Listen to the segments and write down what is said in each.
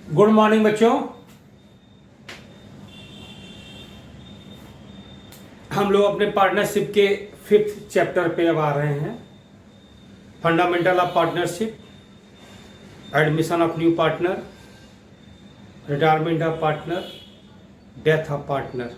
Good morning बच्चों। हम लोग अपने पार्टनरशिप के 5th चैप्टर पे अब आ रहे हैं। Fundamental of partnership, admission of new partner, retirement of partner, death of partner,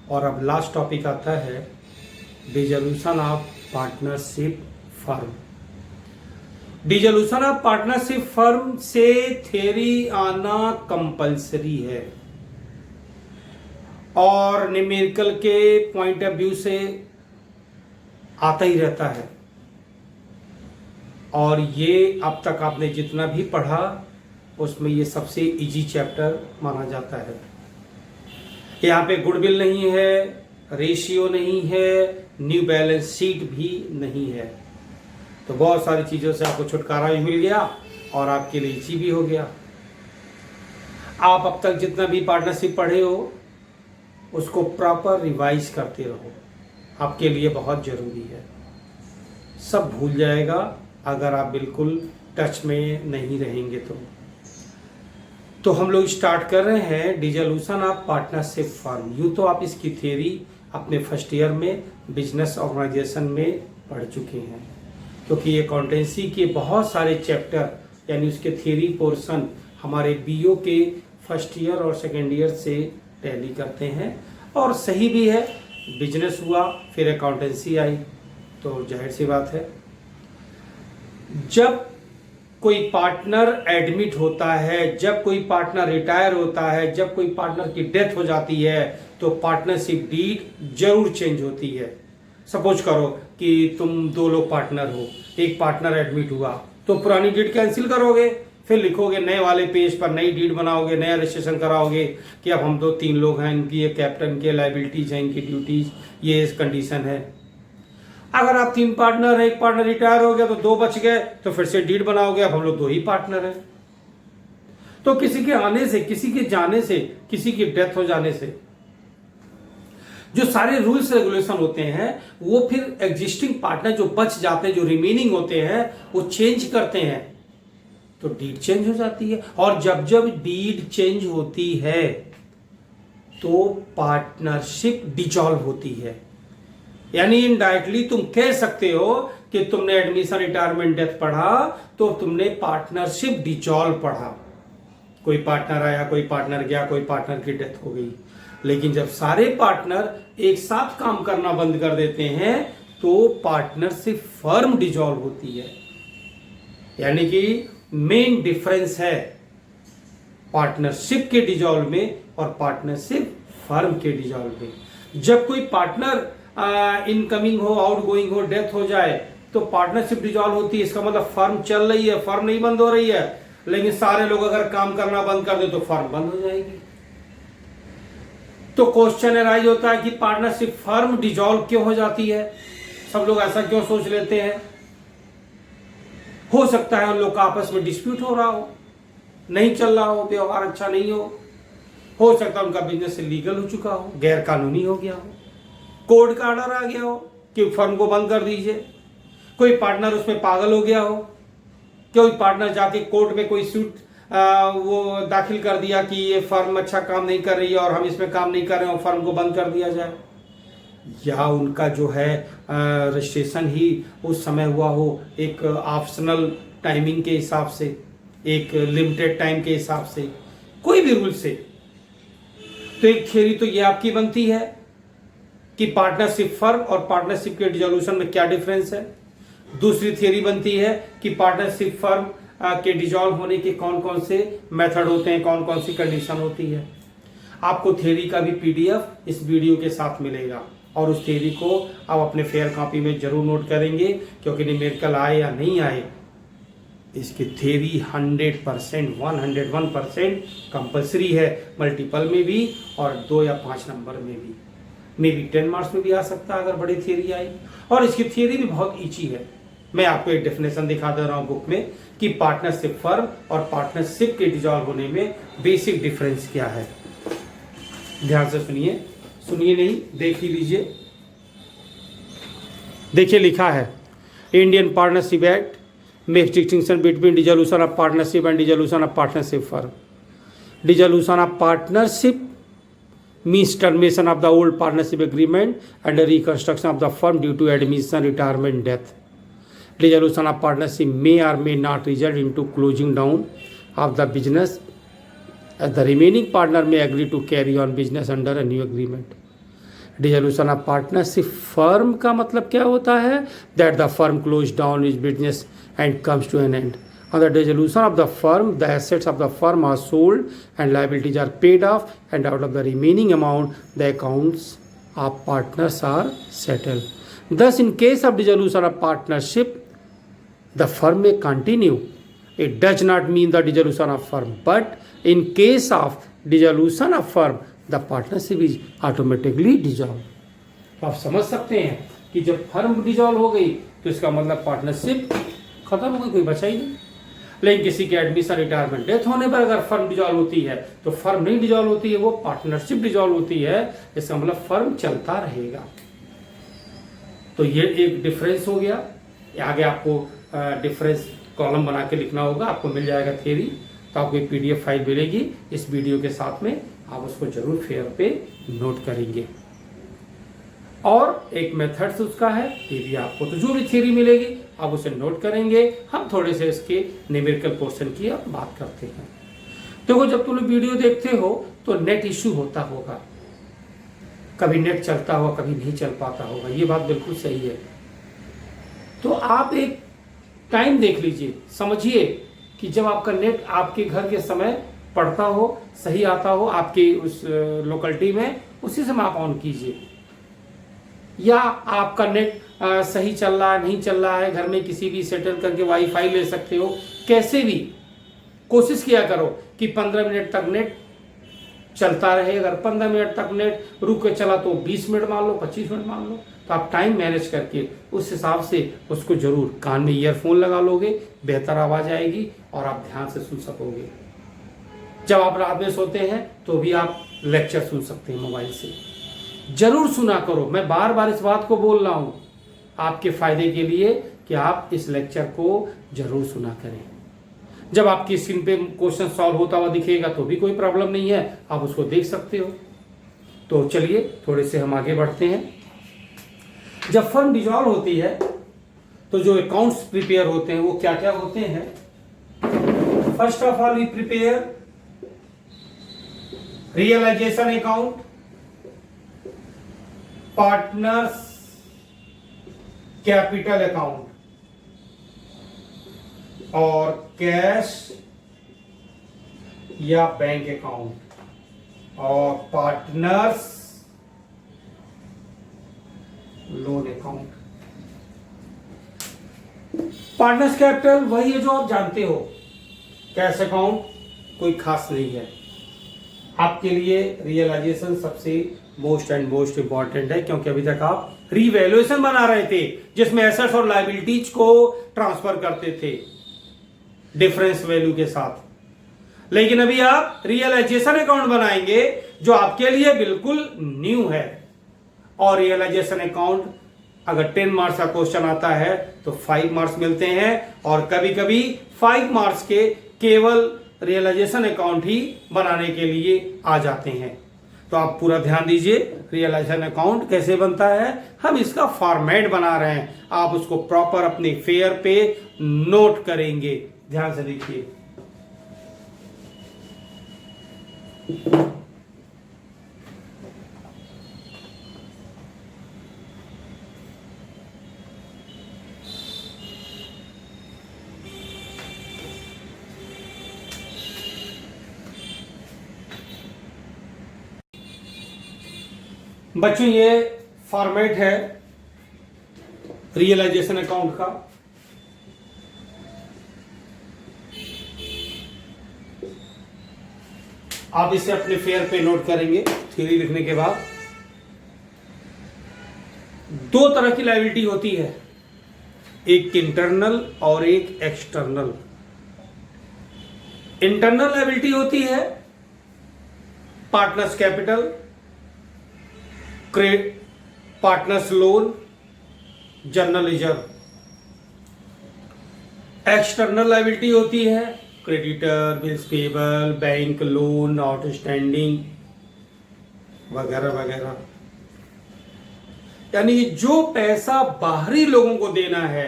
और अब लास्ट टॉपिक आता है dissolution of partnership firm. Dissolution of partnership firm से थ्योरी आना कंपलसरी है और न्यूमेरिकल के पॉइंट ऑफ व्यू से आता ही रहता है। और ये अब तक आपने जितना भी पढ़ा उसमें ये सबसे इजी चैप्टर माना जाता है। यहाँ पे गुडविल नहीं है, रेशियो नहीं है, न्यू बैलेंस शीट भी नहीं है, तो बहुत सारी चीज़ों से आपको छुटकारा भी मिल गया और आपके लिए इजी भी हो गया। आप अब तक जितना भी पार्टनरशिप पढ़े हो उसको प्रॉपर रिवाइज करते रहो, आपके लिए बहुत ज़रूरी है। सब भूल जाएगा अगर आप बिल्कुल टच में नहीं रहेंगे तो हम लोग स्टार्ट कर रहे हैं डिसोल्यूशन ऑफ पार्टनरशिप फर्म। यूँ तो आप इसकी थ्योरी अपने फर्स्ट ईयर में बिजनेस ऑर्गेनाइजेशन में पढ़ चुके हैं, क्योंकि ये अकाउंटेंसी के बहुत सारे चैप्टर यानी उसके थ्योरी पोर्शन हमारे बीओ के फर्स्ट ईयर और सेकेंड ईयर से टैली करते हैं। और सही भी है, बिजनेस हुआ फिर अकाउंटेंसी आई, तो जाहिर सी बात है जब कोई पार्टनर एडमिट होता है, जब कोई पार्टनर रिटायर होता है, जब कोई पार्टनर की डेथ हो जाती है तो पार्टनरशिप डीड जरूर चेंज होती है। सपोज करो कि तुम दो लोग पार्टनर हो, एक पार्टनर एडमिट हुआ तो पुरानी डीड कैंसिल करोगे, फिर लिखोगे नए वाले पेज पर नई डीड बनाओगे, नया रजिस्ट्रेशन कराओगे कि अब हम 2-3 लोग हैं, इनकी ये कैप्टन के लाइबिलिटीज हैं, इनकी ड्यूटीज, ये इस कंडीशन है। अगर आप 3 पार्टनर हैं, एक पार्टनर रिटायर हो गया तो 2 बच गए, तो फिर से डीड बनाओगे, अब हम लोग 2 ही पार्टनर हैं। तो किसी के आने से, किसी के जाने से, किसी की डेथ हो जाने से जो सारे रूल्स रेगुलेशन होते हैं वो फिर एग्जिस्टिंग पार्टनर जो बच जाते हैं, जो रिमेनिंग होते हैं, वो चेंज करते हैं तो डीड चेंज हो जाती है। और जब जब डीड चेंज होती है तो पार्टनरशिप डिसॉल्व होती है। यानी इनडायरेक्टली तुम कह सकते हो कि तुमने एडमिशन रिटायरमेंट डेथ पढ़ा तो तुमने पार्टनरशिप डिसॉल्व पढ़ा। कोई पार्टनर आया, कोई पार्टनर गया, कोई पार्टनर की डेथ हो गई, लेकिन जब सारे पार्टनर एक साथ काम करना बंद कर देते हैं तो पार्टनरशिप फर्म डिसॉल्व होती है। यानी कि मेन डिफरेंस है पार्टनरशिप के डिसॉल्व में और पार्टनरशिप फर्म के डिसॉल्व में। जब कोई पार्टनर इनकमिंग हो, आउटगोइंग हो, डेथ हो जाए तो पार्टनरशिप डिसॉल्व होती है। इसका मतलब फर्म चल रही है, फर्म नहीं बंद हो रही है, लेकिन सारे लोग अगर काम करना बंद कर दे तो फर्म बंद हो जाएगी। तो क्वेश्चन अराइज होता है कि पार्टनरशिप फर्म डिसॉल्व क्यों हो जाती है, सब लोग ऐसा क्यों सोच लेते हैं। हो सकता है उन लोग का आपस में डिस्प्यूट हो रहा हो, नहीं चल रहा हो, व्यवहार अच्छा नहीं हो सकता है उनका बिजनेस इलीगल हो चुका हो, गैर कानूनी हो गया हो, कोर्ट का ऑर्डर आ गया हो कि फर्म को बंद कर दीजिए, कोई पार्टनर उसमें पागल हो गया हो, कोई पार्टनर जाके कोर्ट में कोई सूट वो दाखिल कर दिया कि ये फर्म अच्छा काम नहीं कर रही है और हम इसमें काम नहीं कर रहे हैं, फर्म को बंद कर दिया जाए, या उनका जो है रजिस्ट्रेशन ही उस समय हुआ हो एक ऑप्शनल टाइमिंग के हिसाब से, एक लिमिटेड टाइम के हिसाब से, कोई भी रूल से। तो एक थ्योरी तो ये आपकी बनती है कि पार्टनरशिप फर्म और पार्टनरशिप के डिसोल्यूशन में क्या डिफरेंस है। दूसरी थ्योरी बनती है कि पार्टनरशिप फर्म के डिसॉल्व होने के कौन कौन से मेथड होते हैं, कौन कौन सी कंडीशन होती है। आपको थ्योरी का भी पीडीएफ इस वीडियो के साथ मिलेगा और उस थ्योरी को आप अपने फेयर कॉपी में जरूर नोट करेंगे, क्योंकि न्यूमेरिकल आए या नहीं आए इसकी थ्योरी 100% 101% कंपल्सरी है, मल्टीपल में भी और 2 या 5 नंबर में भी, मे बी 10 मार्क्स में भी आ सकता है अगर बड़ी थ्योरी आई। और इसकी थ्योरी भी बहुत ईजी है। मैं आपको एक डेफिनेशन दिखा दे रहा हूं बुक में कि पार्टनरशिप फर्म और पार्टनरशिप के डिसॉल्व होने में बेसिक डिफरेंस क्या है। ध्यान से सुनिए, सुनिए नहीं देख ही लीजिए। देखिए लिखा है Indian partnership act makes distinction between dissolution of partnership and dissolution of partnership firm. Dissolution of partnership means termination of the old partnership agreement and a reconstruction of the firm due to admission, retirement, death. Dissolution of partnership may or may not result into closing down of the business, as the remaining partner may agree to carry on business under a new agreement. Dissolution of partnership firm का मतलब क्या होता है? That the firm closed down its business and comes to an end. On the dissolution of the firm, the assets of the firm are sold and liabilities are paid off, and out of the remaining amount, the accounts of partners are settled. Thus, in case of dissolution of partnership, the firm may continue. It does not mean the dissolution of firm, but in case of dissolution of firm, the partnership is automatically dissolved. तो आप समझ सकते हैं कि जब firm dissolve हो गई तो इसका मतलब पार्टनरशिप खत्म हो गई, कोई बचा ही नहीं। लेकिन किसी के एडमिशन, रिटायरमेंट, डेथ होने पर अगर फर्म डिजॉल्व होती है तो फर्म नहीं डिजॉल्व होती है, वो पार्टनरशिप डिजॉल्व होती है। इसका मतलब फर्म चलता रहेगा। तो ये एक डिफरेंस हो गया। आगे आपको डिफरेंस कॉलम बना के लिखना होगा, आपको मिल जाएगा थ्योरी। तो आपको एक पीडीएफ फाइल मिलेगी इस वीडियो के साथ में, आप उसको जरूर फेयर पे नोट करेंगे। और एक मेथड्स उसका है, ये भी आपको, तो जो भी थ्योरी मिलेगी आप उसे नोट करेंगे। हम थोड़े से इसके न्यूमेरिकल पोर्शन की अब बात करते हैं। देखो, जब तुम लोग वीडियो देखते हो तो नेट इश्यू होता होगा, कभी नेट चलता होगा, कभी नहीं चल पाता होगा, ये बात बिल्कुल सही है। तो आप एक टाइम देख लीजिए, समझिए कि जब आपका नेट आपके घर के समय पड़ता हो, सही आता हो आपके उस लोकेलिटी में, उसी समय आप ऑन कीजिए। या आपका नेट सही चल रहा है, नहीं चल रहा है, घर में किसी भी सेटल करके वाईफाई ले सकते हो, कैसे भी कोशिश किया करो कि 15 मिनट तक नेट चलता रहे। अगर 15 मिनट तक नेट रुक के चला तो 20 मिनट मान लो, 25 मिनट मान लो। तो आप टाइम मैनेज करके उस हिसाब से उसको जरूर, कान में ईयरफोन लगा लोगे, बेहतर आवाज आएगी और आप ध्यान से सुन सकोगे। जब आप रात में सोते हैं तो भी आप लेक्चर सुन सकते हैं मोबाइल से। जरूर सुना करो, मैं बार बार इस बात को बोल रहा हूं आपके फायदे के लिए कि आप इस लेक्चर को जरूर सुना करें। जब आपकी स्क्रीन पे क्वेश्चन सॉल्व होता हुआ दिखेगा तो भी कोई प्रॉब्लम नहीं है, आप उसको देख सकते हो। तो चलिए थोड़े से हम आगे बढ़ते हैं। जब फर्म डिसॉल्व होती है तो जो अकाउंट्स प्रिपेयर होते हैं वो क्या क्या होते हैं? First of all we prepare realisation account, partners capital account और कैश या बैंक अकाउंट और partners loan account. Partners capital वही है जो आप जानते हो, कैश अकाउंट कोई खास नहीं है। आपके लिए रियलाइजेशन सबसे मोस्ट एंड मोस्ट इंपॉर्टेंट है, क्योंकि अभी तक आप रीवैल्यूएशन बना रहे थे जिसमें एसेट्स और लायबिलिटीज को ट्रांसफर करते थे डिफरेंस वैल्यू के साथ। लेकिन अभी आप रियलाइजेशन अकाउंट बनाएंगे जो आपके लिए बिल्कुल न्यू है। और रियलाइजेशन अकाउंट अगर 10 मार्क्स का क्वेश्चन आता है तो 5 मार्क्स मिलते हैं, और कभी कभी 5 मार्क्स के केवल रियलाइजेशन अकाउंट ही बनाने के लिए आ जाते हैं। तो आप पूरा ध्यान दीजिए, रियलाइजेशन अकाउंट कैसे बनता है, हम इसका फॉर्मेट बना रहे हैं, आप उसको प्रॉपर अपने फेयर पे नोट करेंगे। ध्यान से देखिए। बच्चों, ये फॉर्मेट है रियलाइजेशन अकाउंट का। आप इसे अपने फेयर पे नोट करेंगे थ्योरी लिखने के बाद। 2 तरह की लायबिलिटी होती है, एक इंटरनल और एक एक्सटर्नल। इंटरनल लायबिलिटी होती है partners capital, partners loan, journal reserve. External liability होती है creditor, bills payable, bank loan, outstanding वगैरह वगैरह। यानी जो पैसा बाहरी लोगों को देना है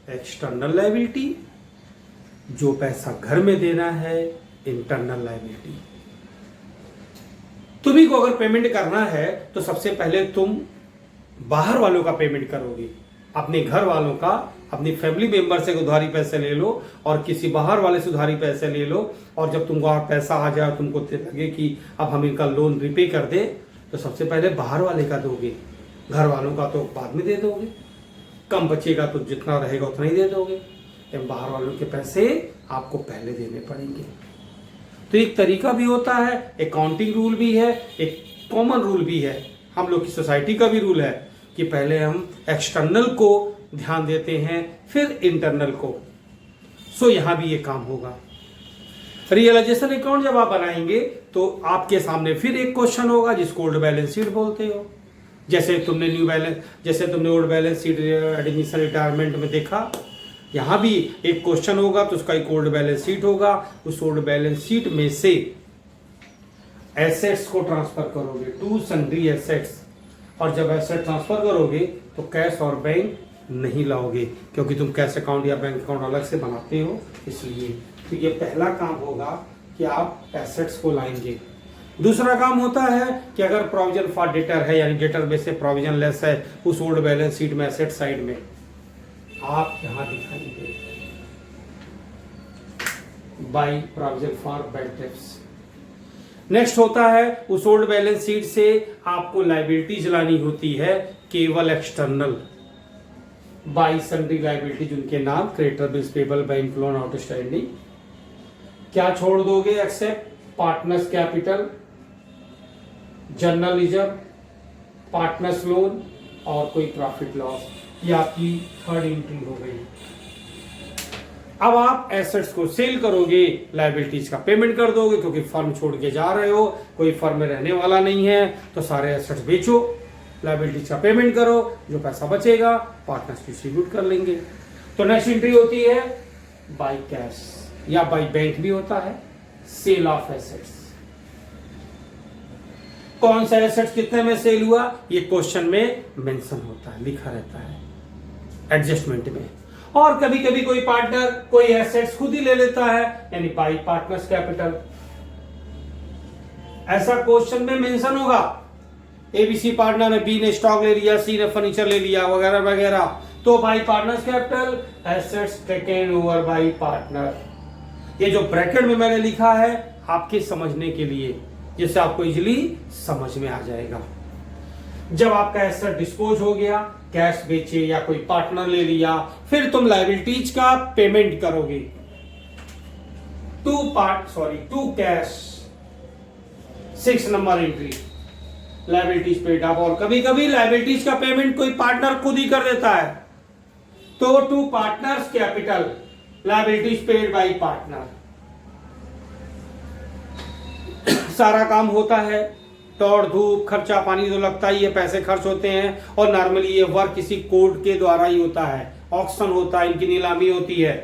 एक्सटर्नल लायबिलिटी, जो पैसा घर में देना है इंटरनल लायबिलिटी। तुम्ही को अगर पेमेंट करना है तो सबसे पहले तुम बाहर वालों का पेमेंट करोगे, अपने घर वालों का, अपनी फैमिली मेंबर से उधारी पैसे ले लो और किसी बाहर वाले से उधारी पैसे ले लो, और जब तुमको पैसा आ जाए तुमको लगे कि अब हम इनका लोन रिपे कर दे, तो सबसे पहले बाहर वाले का दोगे, घर वालों का तो बाद में दे दोगे, कम बचेगा तो जितना रहेगा उतना ही दे दोगे, बाहर वालों के पैसे आपको पहले देने पड़ेंगे। तो एक तरीका भी होता है, अकाउंटिंग रूल भी है, एक कॉमन रूल भी है, हम लोग की सोसाइटी का भी रूल है कि पहले हम एक्सटर्नल को ध्यान देते हैं फिर इंटरनल को। सो यहां भी ये काम होगा। रियलाइजेशन अकाउंट जब आप बनाएंगे तो आपके सामने फिर एक क्वेश्चन होगा जिसको ओल्ड बैलेंस शीट बोलते हो। जैसे तुमने old balance sheet admission retirement में देखा, यहां भी एक क्वेश्चन होगा तो उसका एक ओल्ड बैलेंस शीट होगा। उस ओल्ड बैलेंस शीट में से एसेट्स को ट्रांसफर करोगे टू सन्ड्री एसेट्स, और जब एसेट ट्रांसफर करोगे तो कैश और बैंक नहीं लाओगे, क्योंकि तुम कैश अकाउंट या बैंक अकाउंट अलग से बनाते हो इसलिए। तो ये पहला काम होगा कि आप एसेट्स को लाएंगे। दूसरा काम होता है कि अगर प्रोविजन फॉर डेटर है, यानी डेटर में से प्रोविजन लेस है उस ओल्ड बैलेंस शीट में एसेट साइड में, आप यहां दिखाएंगे by provision for bad debts. Next होता है उस ओल्ड बैलेंस शीट से आपको लायबिलिटीज लानी होती है केवल एक्सटर्नल, बाई सन्ड्री लायबिलिटीज, उनके नाम creditor, bills payable, bank loan, outstanding. क्या छोड़ दोगे except partners capital, journal reserve, partners loan और कोई प्रॉफिट लॉस। ये आपकी थर्ड एंट्री हो गई। अब आप एसेट्स को सेल करोगे, लायबिलिटीज का पेमेंट कर दोगे, क्योंकि फर्म छोड़ के जा रहे हो, कोई फर्म में रहने वाला नहीं है, तो सारे एसेट्स बेचो, लायबिलिटीज का पेमेंट करो, जो पैसा बचेगा पार्टनर्स डिस्ट्रीब्यूट कर लेंगे। तो नेक्स्ट एंट्री होती है बाय कैश या बाय बैंक भी होता है, सेल ऑफ एसेट्स। कौन सा एसेट्स कितने में सेल हुआ ये क्वेश्चन में मेंशन होता है, लिखा रहता है एडजस्टमेंट में। और कभी कभी कोई पार्टनर कोई एसेट्स खुद ही ले लेता है, यानी बाय पार्टनर्स कैपिटल, ऐसा क्वेश्चन में मेंशन होगा। एबीसी पार्टनर ने, बी ने स्टॉक ले लिया, सी ने फर्नीचर ले लिया वगैरह वगैरह, तो bye partners capital, assets taken over by partner. ये जो ब्रैकेट में मैंने लिखा है आपके समझने के लिए, जिससे आपको इजीली समझ में आ जाएगा। जब आपका एसेट डिस्पोज हो गया, कैश बेचे या कोई पार्टनर ले लिया, फिर तुम लायबिलिटीज का पेमेंट करोगे to cash. 6 number entry, liabilities paid up. और कभी कभी लायबिलिटीज का पेमेंट कोई पार्टनर खुद ही कर देता है, तो to partners capital, liabilities paid by partner. सारा काम होता है, दौड़ धूप खर्चा पानी तो लगता ही है, पैसे खर्च होते हैं, और नॉर्मली ये वर्क किसी कोर्ट के द्वारा ही होता है, ऑक्शन होता है, इनकी नीलामी होती है।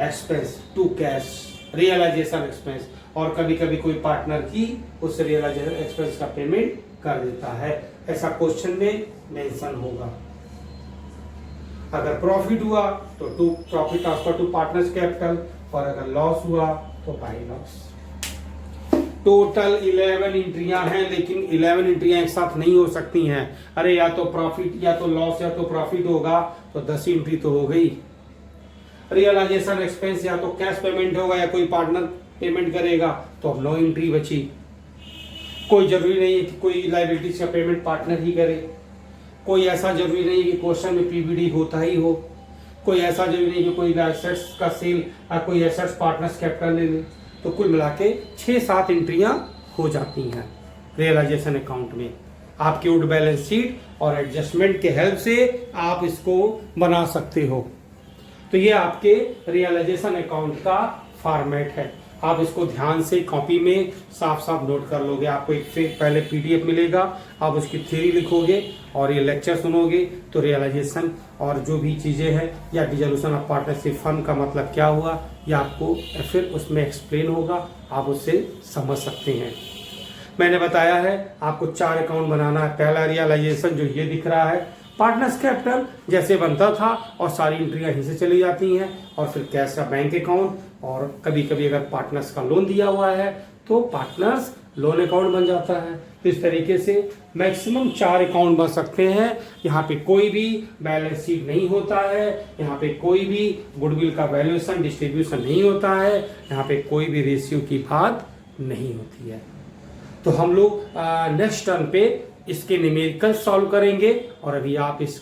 Expense to cash, realisation expense, और कभी कभी कोई पार्टनर ही उस रियलाइजेशन एक्सपेंस का पेमेंट कर देता है, ऐसा क्वेश्चन में मेंशन होगा। अगर प्रॉफिट हुआ तो to profit transfer to partners capital, और अगर लॉस हुआ तो बाय लॉस। टोटल 11 एंट्रियां हैं, लेकिन 11 एंट्रियां एक साथ नहीं हो सकती हैं। अरे या तो प्रॉफिट या तो लॉस या तो प्रॉफिट होगा, तो 10 एंट्री तो हो गई। रियलाइजेशन एक्सपेंस या तो कैश पेमेंट होगा या कोई पार्टनर पेमेंट करेगा, तो अब 9 एंट्री बची। कोई जरूरी नहीं है कि कोई लायबिलिटीज का पेमेंट पार्टनर ही करे, कोई ऐसा जरूरी नहीं है कि क्वेश्चन में पीवीडी होता ही हो, कोई ऐसा जरूरी नहीं कि कोई एसेट्स का सेल या कोई एसेट्स पार्टनर्स कैपिटल ले ले। तो कुल मिला के 6-7 एंट्रियां हो जाती हैं रियलाइजेशन अकाउंट में। आपकी वुड बैलेंस शीट और एडजस्टमेंट के हेल्प से आप इसको बना सकते हो। तो ये आपके रियलाइजेशन अकाउंट का फॉर्मेट है। आप इसको ध्यान से कॉपी में साफ साफ नोट कर लोगे। आपको एक से पहले पीडीएफ मिलेगा, आप उसकी थ्योरी लिखोगे और ये लेक्चर सुनोगे तो रियलाइजेशन और जो भी चीज़ें हैं या डिसोल्यूशन ऑफ पार्टनरशिप फर्म का मतलब क्या हुआ या आपको फिर उसमें एक्सप्लेन होगा, आप उससे समझ सकते हैं। मैंने बताया है आपको 4 अकाउंट बनाना है। पहला रियलाइजेशन जो ये दिख रहा है, पार्टनर्स कैपिटल जैसे बनता था और सारी एंट्रियां यहीं से चली जाती हैं, और फिर कैश का बैंक अकाउंट, और कभी कभी अगर पार्टनर्स का लोन दिया हुआ है तो पार्टनर्स लोन अकाउंट बन जाता है। तो इस तरीके से मैक्सिमम 4 अकाउंट बन सकते हैं। यहाँ पे कोई भी बैलेंस शीट नहीं होता है, यहाँ पे कोई भी गुडविल का वैल्यूएशन डिस्ट्रीब्यूशन नहीं होता है, यहाँ पे कोई भी रेशियो की बात नहीं होती है। तो हम लोग नेक्स्ट टर्न पे इसके न्यूमेरिकल सॉल्व करेंगे, और अभी आप इस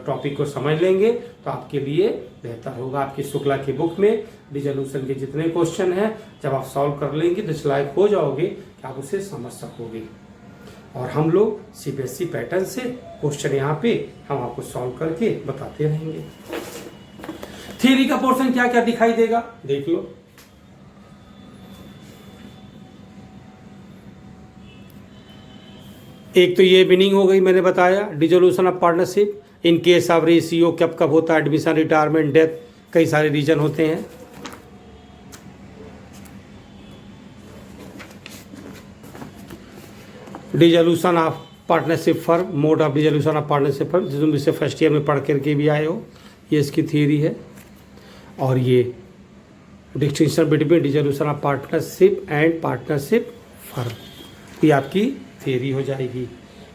टॉपिक को समझ लेंगे तो आपके लिए बेहतर होगा। आपकी शुक्ला की बुक में डिसोल्यूशन के जितने क्वेश्चन हैं जब आप सॉल्व कर लेंगे तो इस लायक हो जाओगे कि आप उसे समझ सकोगे। और हम लोग सीबीएसई पैटर्न से क्वेश्चन यहाँ पे हम आपको सॉल्व करके बताते रहेंगे। थ्योरी का पोर्शन क्या क्या दिखाई देगा देख लो। एक तो ये मीनिंग हो गई, मैंने बताया dissolution of partnership in case of ratio कब कब होता है, एडमिशन, रिटायरमेंट, डेथ, कई सारे रीजन होते हैं। Dissolution of partnership firm, mode of dissolution of partnership firm, जिसमें इसे फर्स्ट ईयर में पढ़ करके भी आए हो, ये इसकी थियरी है। और ये distinction between dissolution of partnership and partnership firm, ये आपकी थियरी हो जाएगी।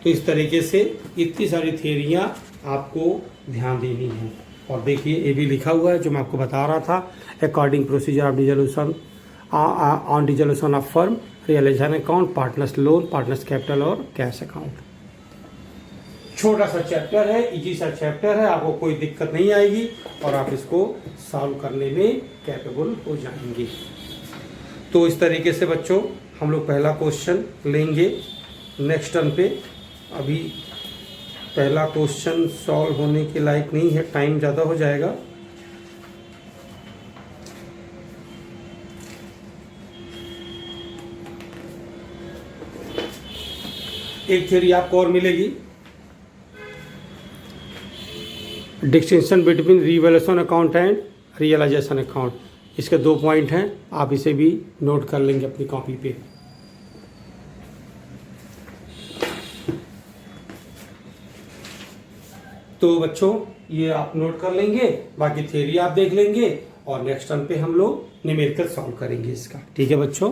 तो इस तरीके से इतनी सारी थियरियाँ आपको ध्यान देनी है। और देखिए ये भी लिखा हुआ है जो मैं आपको बता रहा था, according procedure of dissolution on dissolution of firm, realisation account, partners loan, partners capital और कैश अकाउंट। छोटा सा चैप्टर है, इजी सा चैप्टर है, आपको कोई दिक्कत नहीं आएगी और आप इसको सॉल्व करने में कैपेबल हो जाएंगे। तो इस तरीके से बच्चों हम लोग पहला क्वेश्चन लेंगे नेक्स्ट टर्न पे। अभी पहला क्वेश्चन सॉल्व होने के लायक नहीं है, टाइम ज़्यादा हो जाएगा। एक थ्योरी आपको और मिलेगी, distinction between revaluation account and realisation account. इसके 2 पॉइंट हैं, आप इसे भी नोट कर लेंगे अपनी कॉपी पे। तो बच्चों ये आप नोट कर लेंगे, बाकी थ्योरी आप देख लेंगे और नेक्स्ट टर्न पे हम लोग न्यूमेरिकल सॉल्व करेंगे इसका। ठीक है बच्चों।